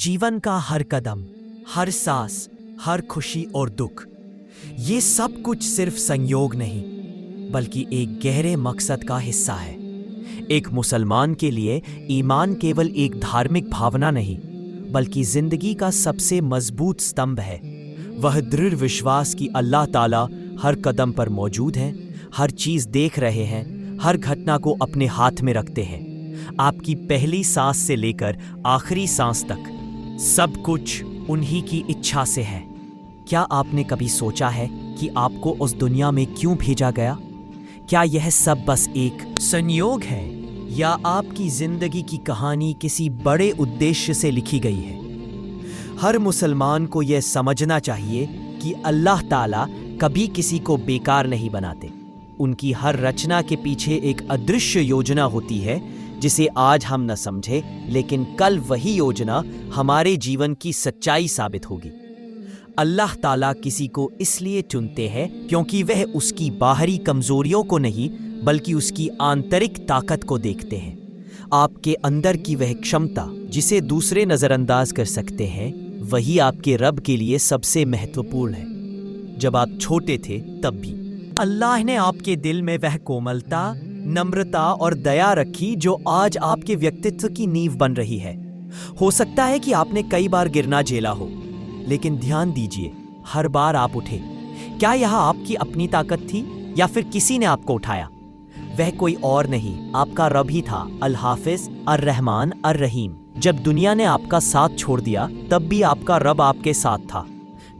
जीवन का हर कदम, हर सांस, हर खुशी और दुख, ये सब कुछ सिर्फ संयोग नहीं बल्कि एक गहरे मकसद का हिस्सा है। एक मुसलमान के लिए ईमान केवल एक धार्मिक भावना नहीं बल्कि जिंदगी का सबसे मजबूत स्तंभ है। वह दृढ़ विश्वास कि अल्लाह ताला हर कदम पर मौजूद है, हर चीज देख रहे हैं, हर घटना को अपने हाथ में रखते हैं। आपकी पहली सांस से लेकर आखिरी सांस तक सब कुछ उन्हीं की इच्छा से है। क्या आपने कभी सोचा है कि आपको उस दुनिया में क्यों भेजा गया? क्या यह सब बस एक संयोग है या आपकी जिंदगी की कहानी किसी बड़े उद्देश्य से लिखी गई है? हर मुसलमान को यह समझना चाहिए कि अल्लाह ताला कभी किसी को बेकार नहीं बनाते। उनकी हर रचना के पीछे एक अदृश्य योजना होती है जिसे आज हम न समझे, लेकिन कल वही योजना हमारे जीवन की सच्चाई साबित होगी। अल्लाह ताला किसी को इसलिए चुनते हैं क्योंकि वह उसकी बाहरी कमजोरियों को नहीं बल्कि उसकी आंतरिक ताकत को देखते हैं। आपके अंदर की वह क्षमता जिसे दूसरे नजरअंदाज कर सकते हैं, वही आपके रब के लिए सबसे महत्वपूर्ण है। जब आप छोटे थे तब भी अल्लाह ने आपके दिल में वह कोमलता, नम्रता और दया रखी जो आज आपके व्यक्तित्व की नींव बन रही है। हो सकता है कि आपने कई बार गिरना झेला हो, लेकिन ध्यान दीजिए, हर बार आप उठे। क्या यह आपकी अपनी ताकत थी या फिर किसी ने आपको उठाया? वह कोई और नहीं, आपका रब ही था, अल हाफिज, अर रहमान, अर रहीम। जब दुनिया ने आपका साथ छोड़ दिया तब भी आपका रब आपके साथ था।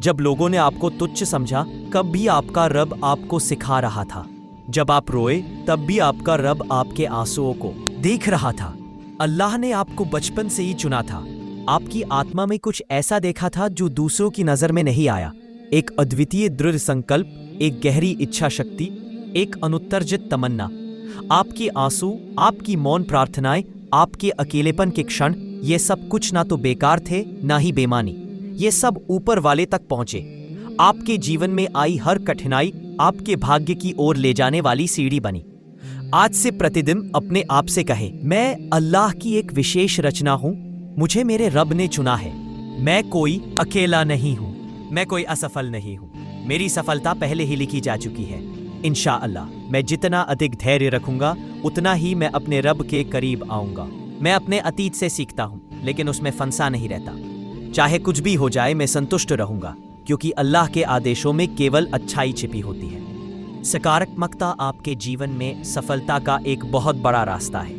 जब लोगों ने आपको तुच्छ समझा तब भी आपका रब आपको सिखा रहा था। जब आप रोए तब भी आपका रब आपके आंसुओं को देख रहा था। अल्लाह ने आपको बचपन से ही चुना था। आपकी आत्मा में कुछ ऐसा देखा था जो दूसरों की नजर में नहीं आया। एक अद्वितीय दृढ़ संकल्प, एक गहरी इच्छा शक्ति, एक अनुत्तरजित तमन्ना। आपके आंसू, आपकी मौन प्रार्थनाएं, आपके अकेलेपन के क्षण, ये सब कुछ ना तो बेकार थे ना ही बेमानी। ये सब ऊपर वाले तक पहुंचे। आपके जीवन में आई हर कठिनाई आपके भाग्य की ओर ले जाने वाली सीढ़ी बनी। आज से प्रतिदिन अपने आप से कहे, मैं अल्लाह की एक विशेष रचना हूं, मुझे मेरे रब ने चुना है। मैं कोई अकेला नहीं हूं, मैं कोई असफल नहीं हूं। मेरी सफलता पहले ही लिखी जा चुकी है। इंशाअल्लाह मैं जितना अधिक धैर्य रखूंगा उतना ही मैं अपने रब के करीब आऊंगा। मैं अपने अतीत से सीखता हूं लेकिन उसमें फंसा नहीं रहता। चाहे कुछ भी हो जाए मैं संतुष्ट रहूंगा क्योंकि अल्लाह के आदेशों में केवल अच्छाई छिपी होती है। सकारात्मकता आपके जीवन में सफलता का एक बहुत बड़ा रास्ता है।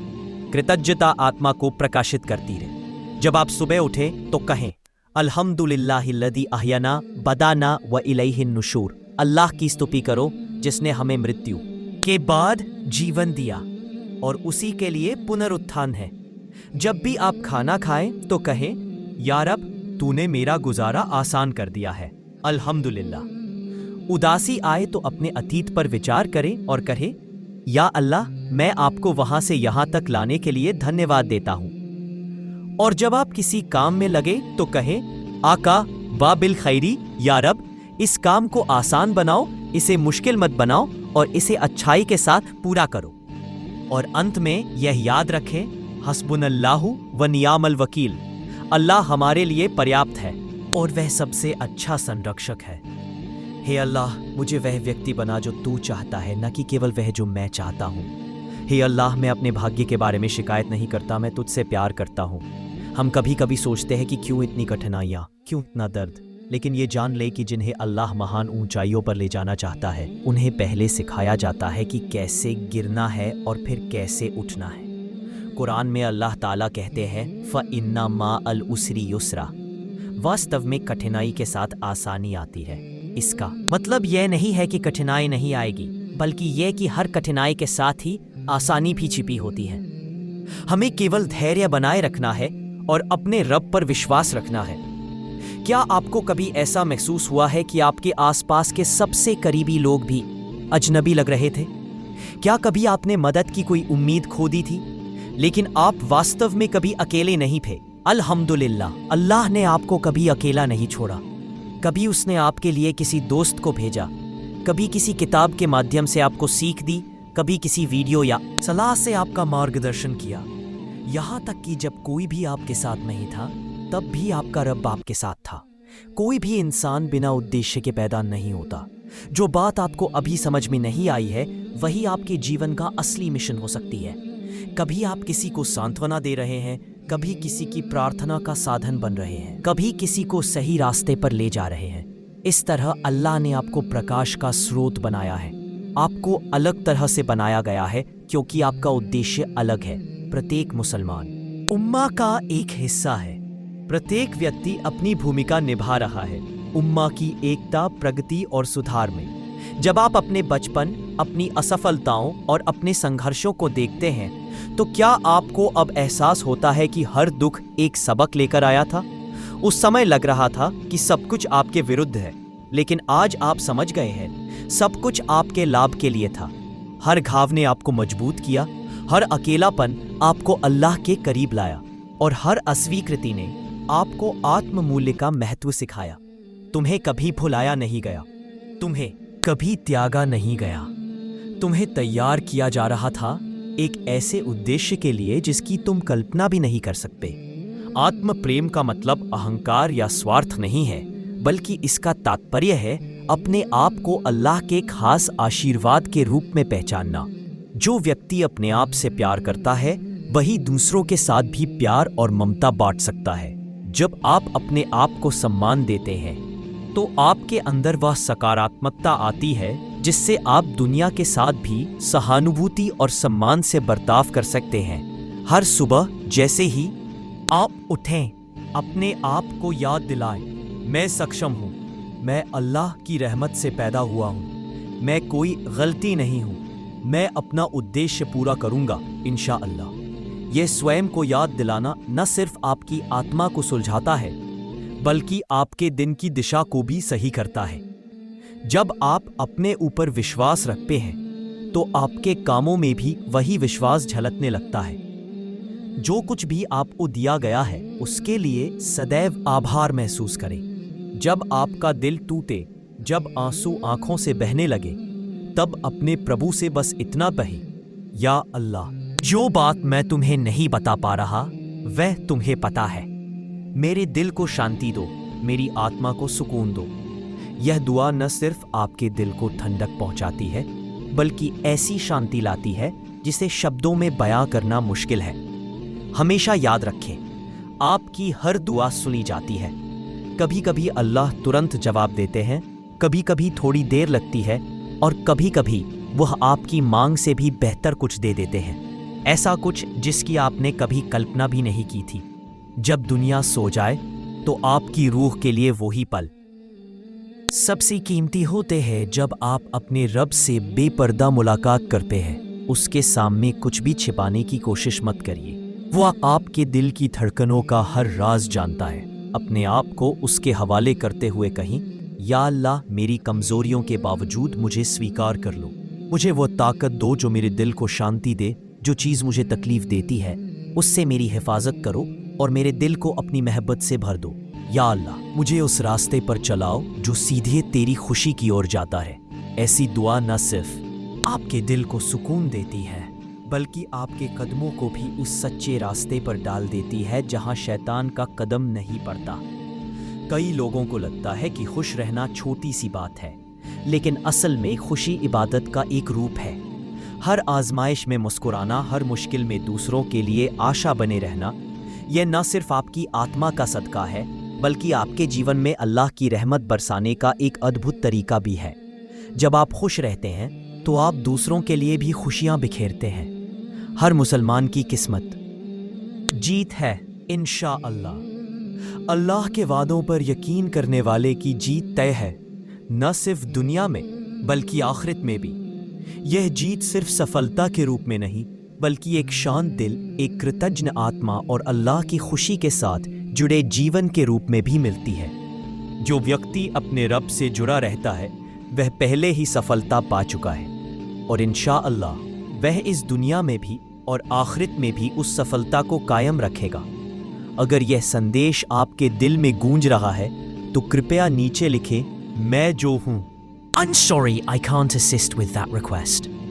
कृतज्ञता आत्मा को प्रकाशित करती है। जब आप सुबह उठे तो कहें, अल्हम्दुलिल्लाहिल्लज़ी अहयाना बदाना व इलैहिन नुशूर। अल्लाह की स्तुति करो जिसने हमें मृत्यु के बाद जीवन दिया और उसी के लिए पुनरुत्थान है। जब भी आप खाना खाएं तो कहें, या रब तूने मेरा गुजारा आसान कर दिया है, अल्हम्दुलिल्लाह। उदासी आए तो अपने अतीत पर विचार करें और कहे, या अल्लाह मैं आपको वहां से यहां तक लाने के लिए धन्यवाद देता हूं। और जब आप किसी काम में लगे तो कहें, आका बाबिल खैरी, या रब इस काम को आसान बनाओ, इसे मुश्किल मत बनाओ और इसे अच्छाई के साथ पूरा करो। और अंत में यह याद रखें, हस्बुनल्लाहु व नियामल वकील। अल्लाह हमारे लिए पर्याप्त है और वह सबसे अच्छा संरक्षक है। हे अल्लाह, मुझे वह व्यक्ति बना जो तू चाहता है, न कि केवल वह जो मैं चाहता हूँ। हे अल्लाह, मैं अपने भाग्य के बारे में शिकायत नहीं करता, मैं तुझसे प्यार करता हूँ। हम कभी कभी सोचते हैं कि क्यों इतनी कठिनाइयाँ, क्यों इतना दर्द, लेकिन ये जान ले कि जिन्हें अल्लाह महान ऊंचाइयों पर ले जाना चाहता है उन्हें पहले सिखाया जाता है कि कैसे गिरना है और फिर कैसे उठना है। कुरान में अल्लाह ताला कहते हैं, फ़इन्ना मा अल उसरी युसरा। वास्तव में कठिनाई के साथ आसानी आती है। इसका मतलब यह नहीं है कि कठिनाई नहीं आएगी, बल्कि यह कि हर कठिनाई के साथ ही आसानी भी छिपी होती है। हमें केवल धैर्य बनाए रखना है और अपने रब पर विश्वास रखना है। क्या आपको कभी ऐसा महसूस हुआ है कि आपके आसपास के सबसे करीबी लोग भी अजनबी लग रहे थे? क्या कभी आपने मदद की कोई उम्मीद खो दी थी, लेकिन आप वास्तव में कभी अकेले नहीं थे? अल्हम्दुलिल्लाह, अल्लाह ने आपको कभी अकेला नहीं छोड़ा। कभी उसने आपके लिए किसी दोस्त को भेजा, कभी किसी किताब के माध्यम से आपको सीख दी, कभी किसी वीडियो या सलाह से आपका मार्गदर्शन किया। यहाँ तक कि जब कोई भी आपके साथ नहीं था तब भी आपका रब आपके साथ था। कोई भी इंसान बिना उद्देश्य के पैदा नहीं होता। जो बात आपको अभी समझ में नहीं आई है, वही आपके जीवन का असली मिशन हो सकती है। कभी आप किसी को सांत्वना दे रहे हैं, कभी किसी की प्रार्थना का साधन बन रहे हैं, कभी किसी को सही रास्ते पर ले जा रहे हैं। इस तरह अल्लाह ने आपको प्रकाश का स्रोत बनाया है। आपको अलग तरह से बनाया गया है क्योंकि आपका उद्देश्य अलग है। प्रत्येक मुसलमान उम्मा का एक हिस्सा है। प्रत्येक व्यक्ति अपनी भूमिका निभा रहा है उम्मा की एकता, प्रगति और सुधार में। जब आप अपने बचपन, अपनी असफलताओं और अपने संघर्षों को देखते हैं, तो क्या आपको अब एहसास होता है कि हर दुख एक सबक लेकर आया था? उस समय लग रहा था कि सब कुछ आपके विरुद्ध है, लेकिन आज आप समझ गए हैं सब कुछ आपके लाभ के लिए था। हर घाव ने आपको मजबूत किया, हर अकेलापन आपको अल्लाह के करीब लाया और हर अस्वीकृति ने आपको आत्म मूल्य का महत्व सिखाया। तुम्हें कभी भुलाया नहीं गया, तुम्हें कभी त्यागा नहीं गया। तुम्हें तैयार किया जा रहा था एक ऐसे उद्देश्य के लिए जिसकी तुम कल्पना भी नहीं कर सकते। आत्म प्रेम का मतलब अहंकार या स्वार्थ नहीं है, बल्कि इसका तात्पर्य है अपने आप को अल्लाह के खास आशीर्वाद के रूप में पहचानना। जो व्यक्ति अपने आप से प्यार करता है, वही दूसरों के साथ भी प्यार और ममता बांट सकता है। जब आप अपने आप को सम्मान देते हैं, तो आपके अंदर वह सकारात्मकता आती है जिससे आप दुनिया के साथ भी सहानुभूति और सम्मान से बर्ताव कर सकते हैं। हर सुबह जैसे ही आप उठें, अपने आप को याद दिलाएं, मैं सक्षम हूँ, मैं अल्लाह की रहमत से पैदा हुआ हूँ, मैं कोई गलती नहीं हूँ, मैं अपना उद्देश्य पूरा करूँगा इंशाअल्लाह। यह स्वयं को याद दिलाना न सिर्फ आपकी आत्मा को सुलझाता है, बल्कि आपके दिन की दिशा को भी सही करता है। जब आप अपने ऊपर विश्वास रखते हैं, तो आपके कामों में भी वही विश्वास झलकने लगता है। जो कुछ भी आपको दिया गया है, उसके लिए सदैव आभार महसूस करें। जब आपका दिल टूटे, जब आंसू आंखों से बहने लगे, तब अपने प्रभु से बस इतना कहें, या अल्लाह, जो बात मैं तुम्हें नहीं बता पा रहा, वह तुम्हें पता है। मेरे दिल को शांति दो, मेरी आत्मा को सुकून दो। यह दुआ न सिर्फ आपके दिल को ठंडक पहुंचाती है, बल्कि ऐसी शांति लाती है जिसे शब्दों में बयां करना मुश्किल है। हमेशा याद रखें, आपकी हर दुआ सुनी जाती है। कभी कभी अल्लाह तुरंत जवाब देते हैं, कभी कभी थोड़ी देर लगती है, और कभी कभी वह आपकी मांग से भी बेहतर कुछ दे देते हैं। ऐसा कुछ जिसकी आपने कभी कल्पना भी नहीं की थी। जब दुनिया सो जाए, तो आपकी रूह के लिए वही पल सबसे कीमती होते हैं। जब आप अपने रब से बेपर्दा मुलाकात करते हैं, उसके सामने कुछ भी छिपाने की कोशिश मत करिए। वो आपके दिल की धड़कनों का हर राज जानता है। अपने आप को उसके हवाले करते हुए कहीं, या अल्लाह, मेरी कमजोरियों के बावजूद मुझे स्वीकार कर लो। मुझे वो ताकत दो जो मेरे दिल को शांति दे। जो चीज़ मुझे तकलीफ देती है, उससे मेरी हिफाजत करो और मेरे दिल को अपनी मोहब्बत से भर दो। या अल्लाह, मुझे उस रास्ते पर चलाओ जो सीधे तेरी खुशी की ओर जाता है। ऐसी दुआ न सिर्फ आपके दिल को सुकून देती है, बल्कि आपके कदमों को भी उस सच्चे रास्ते पर डाल देती है जहां शैतान का कदम नहीं पड़ता। कई लोगों को लगता है कि खुश रहना छोटी सी बात है, लेकिन असल में खुशी इबादत का एक रूप है। हर आजमाइश में मुस्कुराना, हर मुश्किल में दूसरों के लिए आशा बने रहना, यह न सिर्फ आपकी आत्मा का सदका है, बल्कि आपके जीवन में अल्लाह की रहमत बरसाने का एक अद्भुत तरीका भी है। जब आप खुश रहते हैं, तो आप दूसरों के लिए भी खुशियां बिखेरते हैं। हर मुसलमान की किस्मत जीत है इंशाअल्लाह। अल्लाह के वादों पर यकीन करने वाले की जीत तय है, न सिर्फ दुनिया में बल्कि आखिरत में भी। यह जीत सिर्फ सफलता के रूप में नहीं, बल्कि एक शांत दिल, एक कृतज्ञ आत्मा और अल्लाह की खुशी के साथ जुड़े जीवन के रूप में भी मिलती है। जो व्यक्ति अपने रब से जुड़ा रहता है, वह पहले ही सफलता पा चुका है, और इंशाअल्लाह वह इस दुनिया में भी और आखिरत में भी उस सफलता को कायम रखेगा। अगर यह संदेश आपके दिल में गूंज रहा है, तो कृपया नीचे लिखें, मैं जो हूँ। I'm sorry, I can't assist with that request.